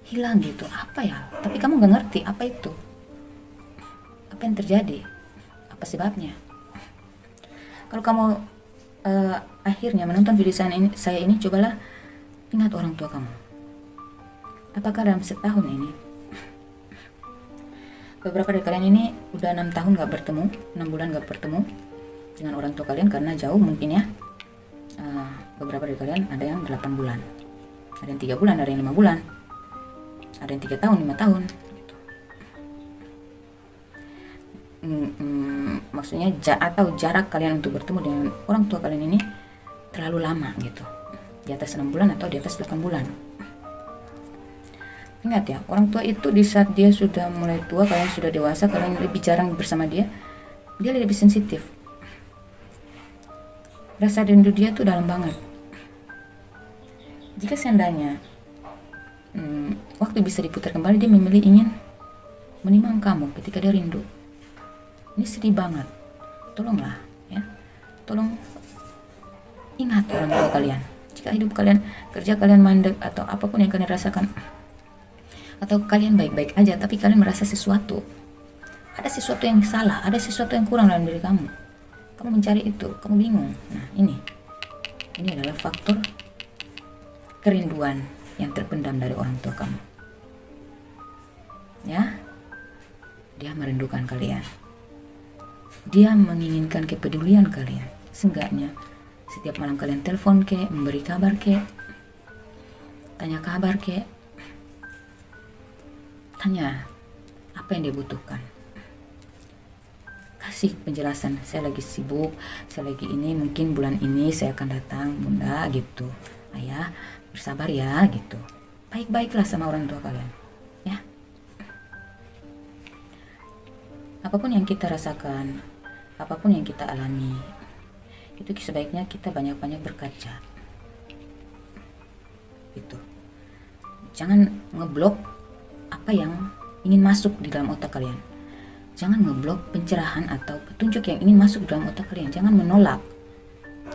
hilang gitu, apa ya, tapi kamu gak ngerti apa itu, apa yang terjadi, apa sebabnya. Kalau kamu akhirnya menonton video saya ini, cobalah ingat orang tua kamu. Apakah dalam setahun ini, beberapa dari kalian ini udah 6 tahun gak bertemu, 6 bulan gak bertemu dengan orang tua kalian karena jauh mungkin ya. Beberapa dari kalian ada yang 8 bulan, ada yang 3 bulan, ada yang 5 bulan, ada yang 3 tahun, 5 tahun gitu. Maksudnya atau jarak kalian untuk bertemu dengan orang tua kalian ini terlalu lama gitu, di atas 6 bulan atau di atas 8 bulan. Ingat ya, orang tua itu di saat dia sudah mulai tua, kalian sudah dewasa, kalian lebih jarang bersama dia lebih sensitif. Rasa rindu dia tuh dalam banget. Jika seandainya waktu bisa diputar kembali, dia memilih ingin menimang kamu ketika dia rindu. Ini sedih banget. Tolonglah ya, tolong ingat orang tua kalian. Jika hidup kalian, kerja kalian mandek atau apapun yang kalian rasakan, atau kalian baik-baik aja tapi kalian merasa sesuatu, ada sesuatu yang salah, ada sesuatu yang kurang dalam diri kamu, kamu mencari itu, kamu bingung. Nah ini adalah faktor kerinduan yang terpendam dari orang tua kamu, ya. Dia merindukan kalian, dia menginginkan kepedulian kalian. Seenggaknya setiap malam kalian telepon ke, memberi kabar ke, tanya kabar ke, tanya apa yang dia butuhkan, kasih penjelasan. Saya lagi sibuk, saya lagi ini, mungkin bulan ini saya akan datang bunda gitu, ayah bersabar ya gitu. Baik-baiklah sama orang tua kalian ya. Apapun yang kita rasakan, apapun yang kita alami, itu sebaiknya kita banyak-banyak berkaca gitu. Jangan ngeblok apa yang ingin masuk di dalam otak kalian. Jangan ngeblok pencerahan atau petunjuk yang ingin masuk dalam otak kalian. Jangan menolak,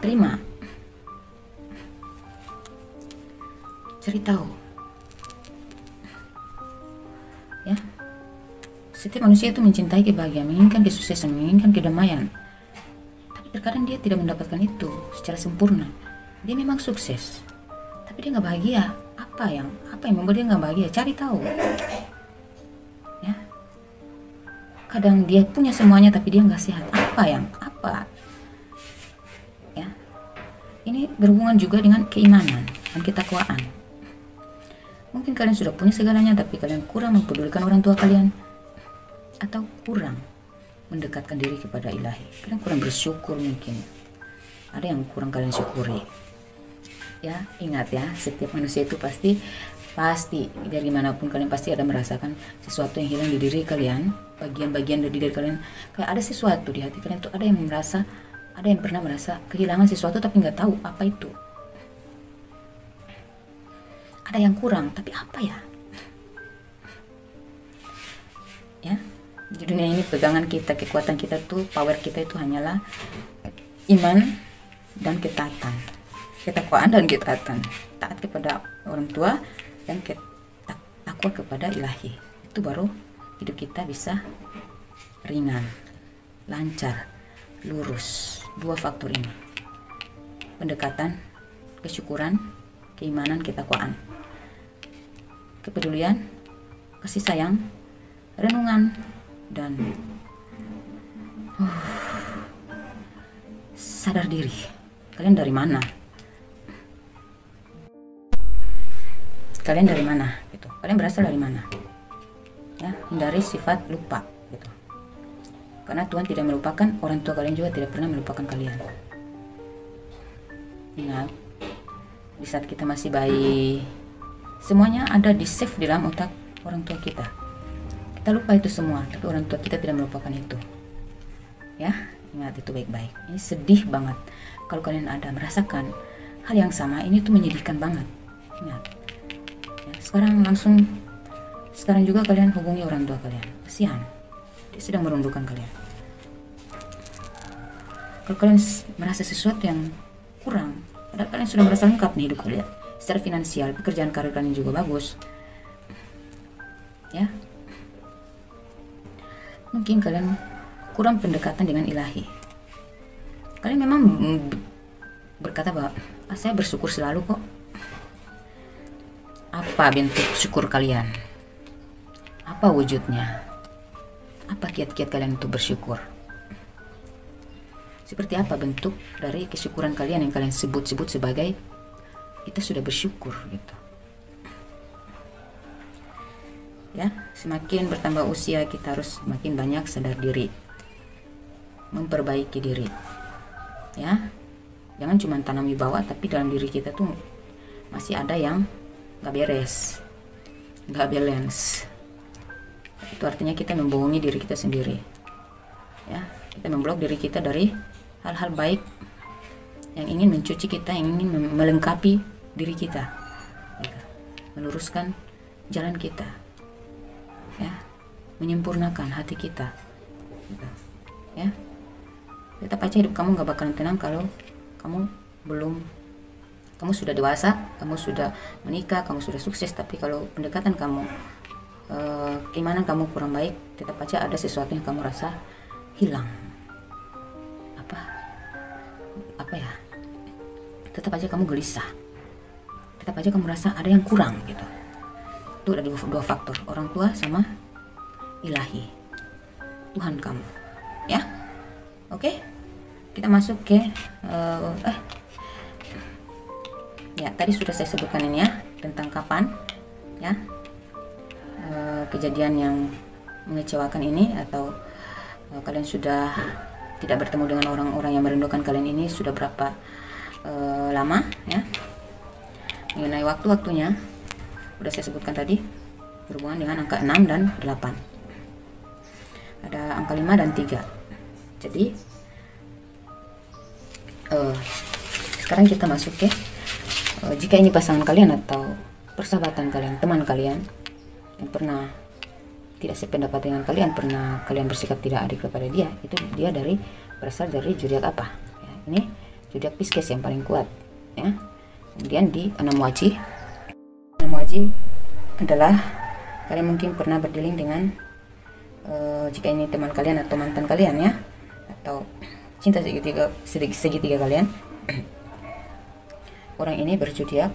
terima, cari tahu ya. Setiap manusia itu mencintai kebahagiaan, menginginkan kesuksesan, menginginkan kedamaian, tapi terkadang dia tidak mendapatkan itu secara sempurna. Dia memang sukses tapi dia nggak bahagia. Apa yang membuat dia nggak bahagia? Cari tahu ya. Kadang dia punya semuanya tapi dia nggak sehat. Apa ya. Ini berhubungan juga dengan keimanan dan ketakwaan. Mungkin kalian sudah punya segalanya tapi kalian kurang mempedulikan orang tua kalian, atau kurang mendekatkan diri kepada ilahi. Kalian kurang bersyukur mungkin ada yang kurang kalian syukuri. Ya, ingat ya, setiap manusia itu pasti dari manapun kalian pasti ada merasakan sesuatu yang hilang di diri kalian, bagian-bagian dari diri kalian. Kayak ada sesuatu di hati kalian tuh, ada yang pernah merasa kehilangan sesuatu tapi nggak tahu apa itu. Ada yang kurang, tapi apa ya? Ya, di dunia ini pegangan kita, kekuatan kita tuh, power kita itu hanyalah iman dan ketaatan, ketakwaan dan ketaatan, taat kepada orang tua dan takwa kepada ilahi. Itu baru hidup kita bisa ringan, lancar, lurus. Dua faktor ini, pendekatan, kesyukuran, keimanan, ketakwaan, kepedulian, kasih sayang, renungan, dan sadar diri. Kalian dari mana? Kalian dari mana? Gitu. Kalian berasal dari mana? Ya, hindari sifat lupa. Gitu. Karena Tuhan tidak melupakan, orang tua kalian juga tidak pernah melupakan kalian. Ingat, di saat kita masih bayi, semuanya ada di save di dalam otak orang tua kita. Kita lupa itu semua, tapi orang tua kita tidak melupakan itu. Ya, ingat itu baik-baik. Ini sedih banget. Kalau kalian ada merasakan hal yang sama, ini tuh menyedihkan banget. Ingat. Ya, sekarang juga kalian hubungi orang tua kalian. Kasihan, dia sedang merundukkan kalian. Kalau kalian merasa sesuatu yang kurang, padahal kalian sudah merasa lengkap nih hidup kalian. Secara finansial, pekerjaan karir kalian juga bagus. Ya, mungkin kalian kurang pendekatan dengan ilahi. Kalian memang berkata bahwa saya bersyukur selalu kok. Apa bentuk syukur kalian? Apa wujudnya? Apa kiat-kiat kalian untuk bersyukur? Seperti apa bentuk dari kesyukuran kalian yang kalian sebut-sebut sebagai kita sudah bersyukur gitu. Ya, semakin bertambah usia kita harus semakin banyak sadar diri, memperbaiki diri. Ya, jangan cuma tanam wibawa tapi dalam diri kita tuh masih ada yang nggak beres, nggak balance. Itu artinya kita membohongi diri kita sendiri. Ya, kita memblok diri kita dari hal-hal baik yang ingin mencuci kita, yang ingin melengkapi diri kita, ya, meluruskan jalan kita, ya, menyempurnakan hati kita, gitu. Ya, tetap aja hidup kamu nggak bakalan tenang kalau kamu sudah dewasa, kamu sudah menikah, kamu sudah sukses, tapi kalau pendekatan kamu, keimanan kamu kurang baik, tetap aja ada sesuatu yang kamu rasa hilang. Apa ya? Tetap aja kamu gelisah. Tetap aja kamu rasa ada yang kurang gitu. Itu ada dua faktor, orang tua sama ilahi, Tuhan kamu. Ya, oke? Kita masuk ke ya, tadi sudah saya sebutkan ini ya, tentang kapan ya kejadian yang mengecewakan ini, atau kalian sudah tidak bertemu dengan orang-orang yang merindukan kalian ini sudah berapa lama ya. Mengenai waktu-waktunya sudah saya sebutkan tadi, berhubungan dengan angka 6 dan 8. Ada angka 5 dan 3. Jadi sekarang kita masuk ke jika ini pasangan kalian atau persahabatan kalian, teman kalian yang pernah tidak sependapat dengan kalian, pernah kalian bersikap tidak adil kepada dia, itu dia berasal dari zodiak apa ya? Ini zodiak Pisces yang paling kuat ya. Kemudian di 6 wajih adalah kalian mungkin pernah berdealing dengan jika ini teman kalian atau mantan kalian ya, atau cinta segitiga kalian. Orang ini berzodiak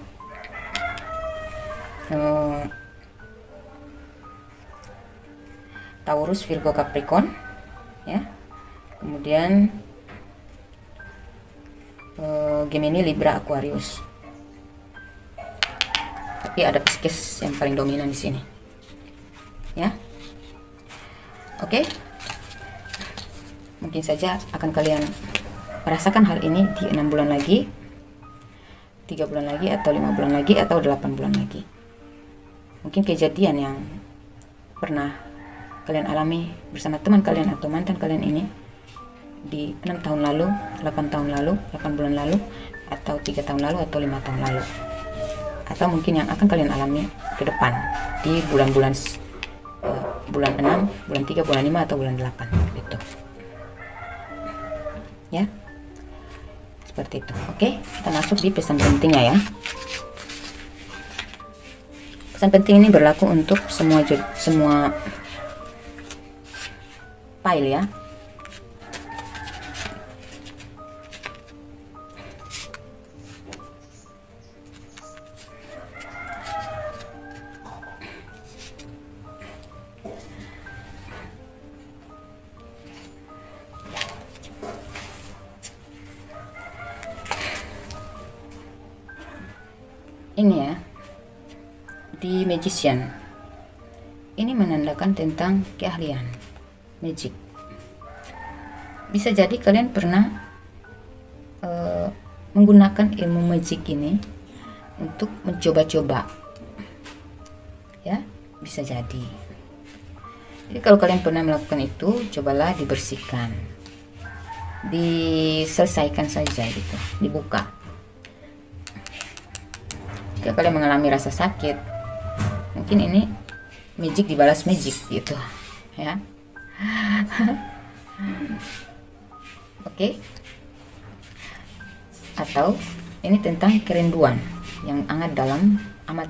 Taurus, Virgo, Capricorn ya. Kemudian Gemini, Libra, Aquarius. Tapi ada Pisces yang paling dominan di sini. Ya. Oke. Mungkin saja akan kalian merasakan hal ini di 6 bulan lagi, 3 bulan lagi, atau 5 bulan lagi, atau 8 bulan lagi. Mungkin kejadian yang pernah kalian alami bersama teman kalian atau mantan kalian ini di 6 tahun lalu, 8 tahun lalu, 8 bulan lalu, atau 3 tahun lalu, atau 5 tahun lalu, atau mungkin yang akan kalian alami ke depan di bulan-bulan bulan 6, bulan 3, bulan 5, atau bulan 8 gitu ya, seperti itu. Oke, kita masuk di pesan pentingnya ya. Pesan penting ini berlaku untuk semua file ya. Ini ya, di Magician ini menandakan tentang keahlian magic. Bisa jadi kalian pernah menggunakan ilmu magic ini untuk mencoba-coba ya, bisa jadi. Jadi kalau kalian pernah melakukan itu, cobalah dibersihkan, diselesaikan saja gitu, dibuka. Jika kalian mengalami rasa sakit, mungkin ini magic dibalas magic gitu ya. Oke. Atau ini tentang kerinduan yang amat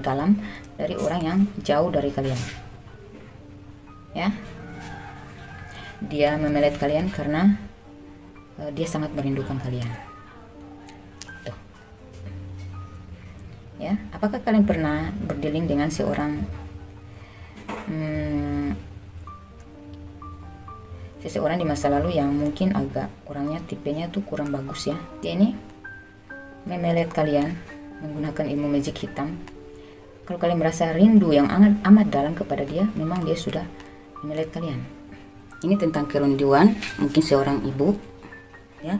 dalam dari orang yang jauh dari kalian ya. Dia memelet kalian karena dia sangat merindukan kalian. Ya, apakah kalian pernah berdealing dengan seorang seseorang di masa lalu yang mungkin agak orangnya tipenya tuh kurang bagus ya. Dia ini memelet kalian menggunakan ilmu magic hitam. Kalau kalian merasa rindu yang amat dalam kepada dia, memang dia sudah memelet kalian. Ini tentang kerinduan, mungkin seorang ibu ya,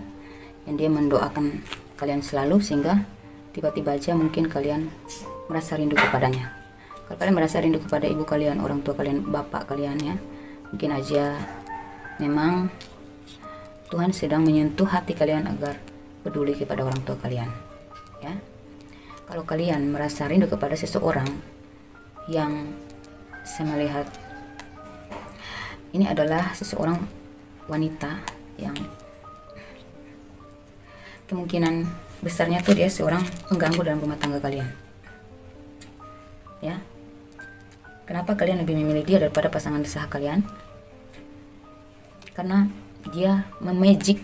yang dia mendoakan kalian selalu, sehingga tiba-tiba aja mungkin kalian merasa rindu kepadanya. Kalau kalian merasa rindu kepada ibu kalian, orang tua kalian, bapak kalian ya, mungkin aja memang Tuhan sedang menyentuh hati kalian agar peduli kepada orang tua kalian ya. Kalau kalian merasa rindu kepada seseorang yang saya melihat ini adalah seseorang wanita yang kemungkinan besarnya tuh dia seorang pengganggu dalam rumah tangga kalian ya. Kenapa kalian lebih memilih dia daripada pasangan sah kalian? Karena dia memagic,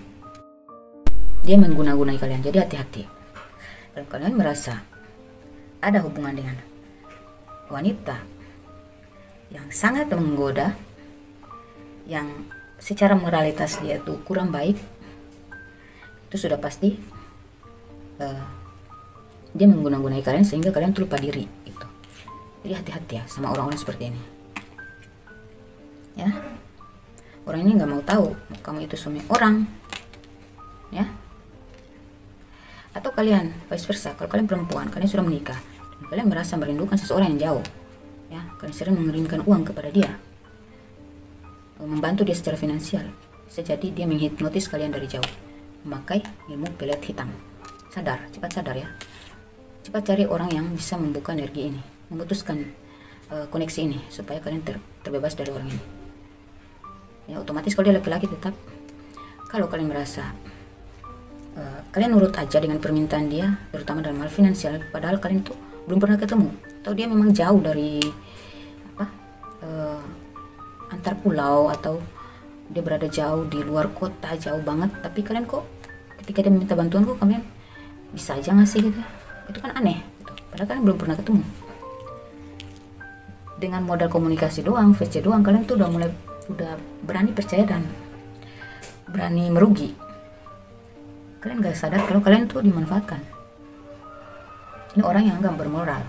dia mengguna-gunai kalian. Jadi hati-hati kalau kalian merasa ada hubungan dengan wanita yang sangat menggoda, yang secara moralitas dia tuh kurang baik, itu sudah pasti dia mengguna-gunai kalian sehingga kalian lupa diri itu. Jadi hati-hati ya sama orang-orang seperti ini ya. Orang ini nggak mau tahu kamu itu suami orang ya. Atau kalian vice versa, kalau kalian perempuan, kalian sudah menikah dan kalian merasa merindukan seseorang yang jauh ya, kalian sering mengirimkan uang kepada dia, membantu dia secara finansial. Bisa jadi dia menghipnotis kalian dari jauh memakai ilmu pelet hitam. Sadar, cepat sadar ya. Cepat cari orang yang bisa membuka energi ini, memutuskan koneksi ini supaya kalian terbebas dari orang ini. Ya, otomatis kalau dia laki-laki tetap. Kalau kalian merasa kalian nurut aja dengan permintaan dia, terutama dalam hal finansial, padahal kalian itu belum pernah ketemu, atau dia memang jauh dari antar pulau, atau dia berada jauh di luar kota, jauh banget, tapi kalian kok ketika dia meminta bantuan kok kalian bisa aja ngasih gitu. Itu kan aneh gitu. Padahal kalian belum pernah ketemu. Dengan modal komunikasi doang, VC doang, kalian tuh udah berani percaya dan berani merugi. Kalian gak sadar kalau kalian tuh dimanfaatkan. Ini orang yang gak bermoral,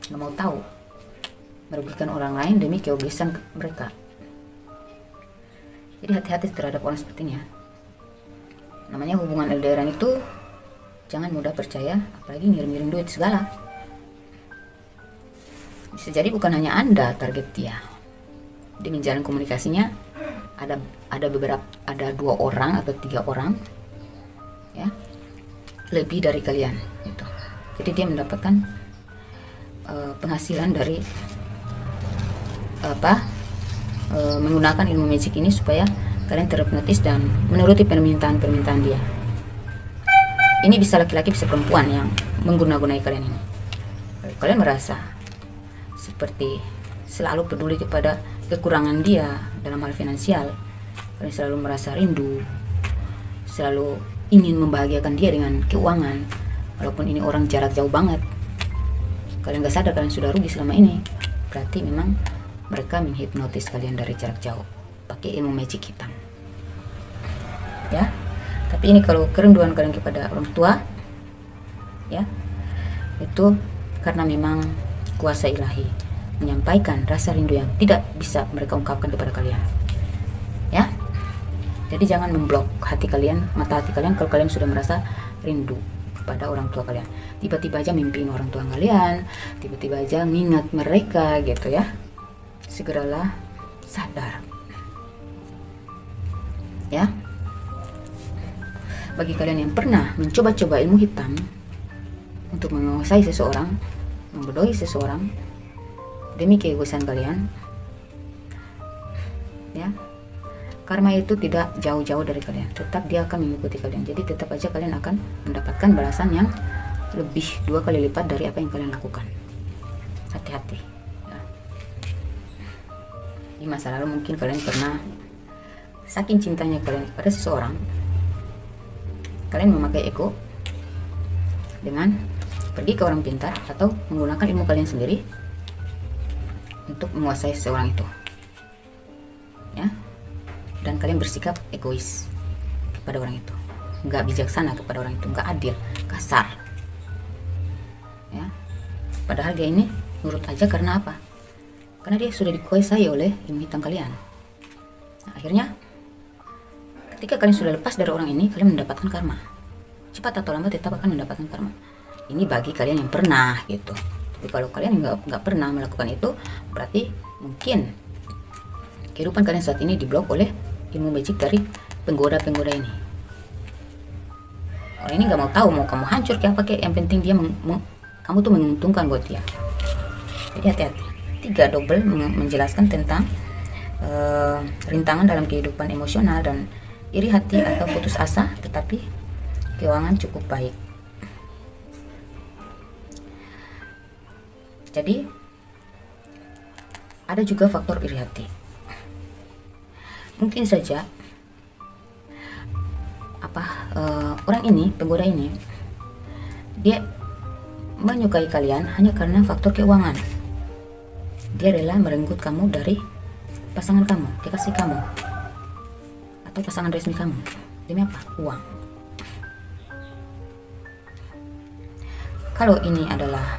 gak mau tahu, merugikan orang lain demi keegoisan mereka. Jadi hati-hati terhadap orang seperti ini ya. Namanya hubungan LDRan itu jangan mudah percaya, apalagi ngirim-ngirim duit segala. Bisa jadi bukan hanya Anda target dia. Dia menjalin komunikasinya ada 2 orang atau 3 orang, ya, lebih dari kalian gitu. Jadi dia mendapatkan penghasilan dari menggunakan ilmu magic ini supaya kalian terhipnotis dan menuruti permintaan dia. Ini bisa laki-laki bisa perempuan yang menggunakan kalian ini. Kalian merasa seperti selalu peduli kepada kekurangan dia dalam hal finansial, kalian selalu merasa rindu, selalu ingin membahagiakan dia dengan keuangan, walaupun ini orang jarak jauh banget. Kalian gak sadar kalian sudah rugi selama ini. Berarti memang mereka menghipnotis kalian dari jarak jauh pakai ilmu magic hitam, ya. Tapi ini kalau kerinduan kalian kepada orang tua, ya, itu karena memang kuasa ilahi menyampaikan rasa rindu yang tidak bisa mereka ungkapkan kepada kalian, ya. Jadi jangan memblok hati kalian, mata hati kalian kalau kalian sudah merasa rindu pada orang tua kalian. Tiba-tiba aja mimpiin orang tua kalian, tiba-tiba aja mengingat mereka gitu, ya. Segeralah sadar, ya. Bagi kalian yang pernah mencoba-coba ilmu hitam untuk menguasai seseorang, membodohi seseorang demi keegoisan kalian, ya, karma itu tidak jauh-jauh dari kalian, tetap dia akan mengikuti kalian. Jadi tetap aja kalian akan mendapatkan balasan yang lebih 2 kali lipat dari apa yang kalian lakukan. Hati-hati, ya. Di masa lalu mungkin kalian pernah saking cintanya kalian kepada seseorang, kalian memakai ego dengan pergi ke orang pintar atau menggunakan ilmu kalian sendiri untuk menguasai seseorang itu, ya. Dan kalian bersikap egois kepada orang itu, nggak bijaksana kepada orang itu, nggak adil, kasar, ya. Padahal dia ini nurut aja karena apa? Karena dia sudah dikuasai oleh ilmu hitam kalian. Nah, akhirnya ketika kalian sudah lepas dari orang ini, kalian mendapatkan karma. Cepat atau lambat tetap akan mendapatkan karma. Ini bagi kalian yang pernah gitu. Tapi kalau kalian nggak pernah melakukan itu, berarti mungkin kehidupan kalian saat ini diblok oleh ilmu magic dari penggoda-penggoda ini. Orang ini nggak mau tahu mau kamu hancur kayak apa, kayak yang penting dia kamu tuh menguntungkan buat dia. Jadi hati-hati. 3 double menjelaskan tentang rintangan dalam kehidupan emosional dan iri hati atau putus asa, tetapi keuangan cukup baik. Jadi ada juga faktor iri hati. Mungkin saja orang ini, penggoda ini, dia menyukai kalian hanya karena faktor keuangan. Dia rela merenggut kamu dari pasangan kamu, kekasih kamu, atau pasangan resmi kamu. Demi apa? Uang. Kalau ini adalah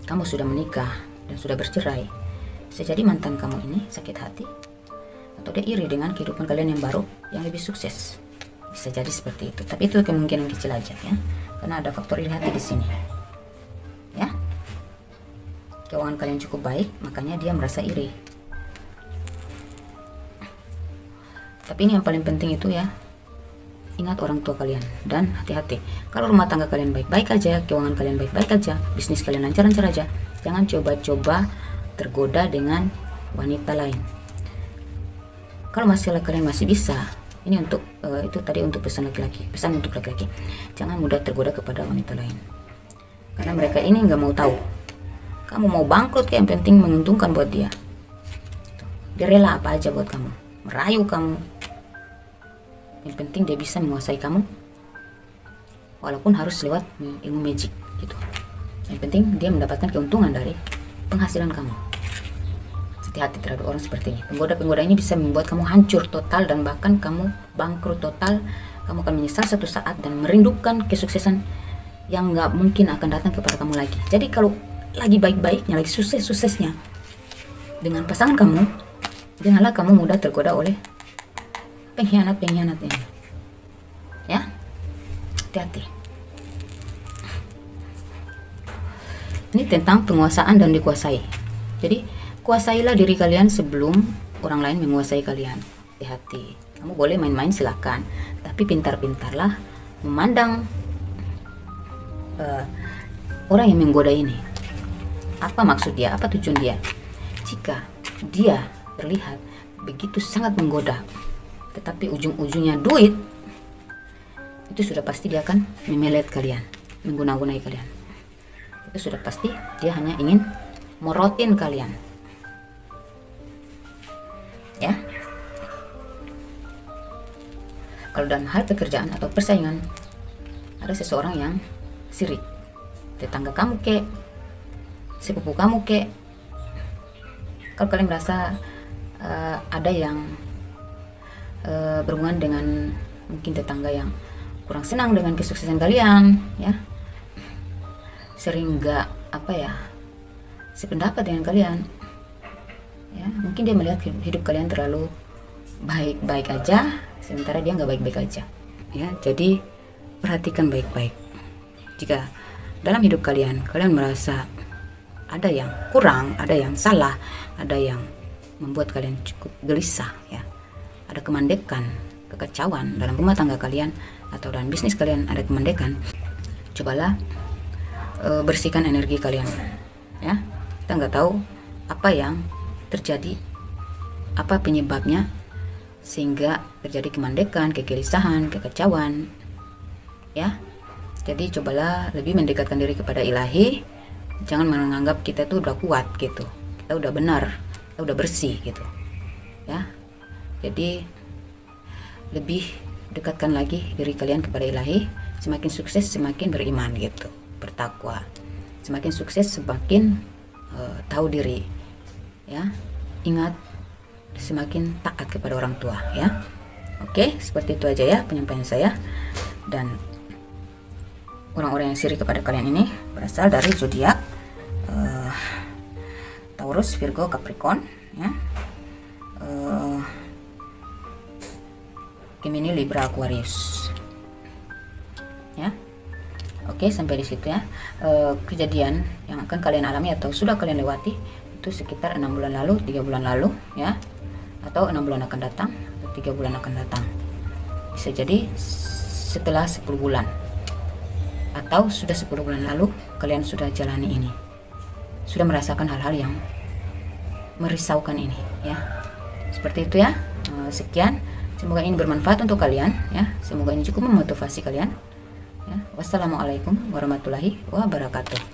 kamu sudah menikah dan sudah bercerai, bisa jadi mantan kamu ini sakit hati atau dia iri dengan kehidupan kalian yang baru yang lebih sukses. Bisa jadi seperti itu, tapi itu kemungkinan kecil aja, ya, karena ada faktor iri hati di sini, ya. Keuangan kalian cukup baik, makanya dia merasa iri. Tapi ini yang paling penting itu, ya, ingat orang tua kalian dan hati-hati. Kalau rumah tangga kalian baik-baik aja, keuangan kalian baik-baik aja, bisnis kalian lancar-lancar aja, jangan coba-coba tergoda dengan wanita lain. Kalau kalian masih bisa, ini untuk itu tadi untuk pesan untuk laki-laki, jangan mudah tergoda kepada wanita lain, karena mereka ini nggak mau tahu kamu mau bangkrut, kayak yang penting menguntungkan buat dia. Dia rela apa aja buat kamu, merayu kamu, yang penting dia bisa menguasai kamu, walaupun harus lewat ilmu magic gitu. Yang penting dia mendapatkan keuntungan dari penghasilan kamu. Hati-hati terhadap orang seperti ini. Penggoda-penggoda ini bisa membuat kamu hancur total dan bahkan kamu bangkrut total. Kamu akan menyesal suatu saat dan merindukan kesuksesan yang nggak mungkin akan datang kepada kamu lagi. Jadi kalau lagi baik-baiknya, lagi sukses-suksesnya dengan pasangan kamu, janganlah kamu mudah tergoda oleh pengkhianat ini, ya. Hati-hati. Ini tentang penguasaan dan dikuasai. Jadi kuasailah diri kalian sebelum orang lain menguasai kalian. Hati-hati. Kamu boleh main-main silakan, tapi pintar-pintarlah memandang orang yang menggoda ini. Apa maksud dia? Apa tujuan dia? Jika dia terlihat begitu sangat menggoda, tetapi ujung-ujungnya duit, itu sudah pasti dia akan memelet kalian, mengguna-gunai kalian. Itu sudah pasti dia hanya ingin morotin kalian, ya. Kalau dalam hal pekerjaan atau persaingan, ada seseorang yang sirik, tetangga kamu kek, sepupu kamu kek. Kalau kalian merasa ada yang berhubungan dengan mungkin tetangga yang kurang senang dengan kesuksesan kalian, ya, sering nggak sependapat dengan kalian, ya, mungkin dia melihat hidup kalian terlalu baik-baik aja, sementara dia nggak baik-baik aja, ya. Jadi perhatikan baik-baik. Jika dalam hidup kalian merasa ada yang kurang, ada yang salah, ada yang membuat kalian cukup gelisah, ya, ada kemandekan, kekacauan dalam rumah tangga kalian atau dalam bisnis kalian ada kemandekan, cobalah bersihkan energi kalian, ya. Kita nggak tahu apa yang terjadi, apa penyebabnya sehingga terjadi kemandekan, kegelisahan, kekacauan, ya. Jadi cobalah lebih mendekatkan diri kepada Ilahi. Jangan menganggap kita tuh udah kuat gitu, kita udah benar, kita udah bersih gitu, ya. Jadi lebih dekatkan lagi diri kalian kepada Ilahi. Semakin sukses semakin beriman gitu, bertakwa. Semakin sukses semakin tahu diri, ya. Ingat, semakin taat kepada orang tua, ya. Oke, seperti itu aja ya penyampaian saya. Dan orang-orang yang sirik kepada kalian ini berasal dari zodiak Taurus, Virgo, Capricorn, ya. Gemini, Libra, Aquarius, ya. Oke, sampai di situ ya. Kejadian yang akan kalian alami atau sudah kalian lewati itu sekitar 6 bulan lalu, 3 bulan lalu, ya, atau 6 bulan akan datang, atau 3 bulan akan datang. Bisa jadi setelah 10 bulan, atau sudah 10 bulan lalu kalian sudah jalani ini, sudah merasakan hal-hal yang merisaukan ini, ya. Seperti itu ya. Sekian. Semoga ini bermanfaat untuk kalian, ya. Semoga ini cukup memotivasi kalian, ya. Wassalamualaikum warahmatullahi wabarakatuh.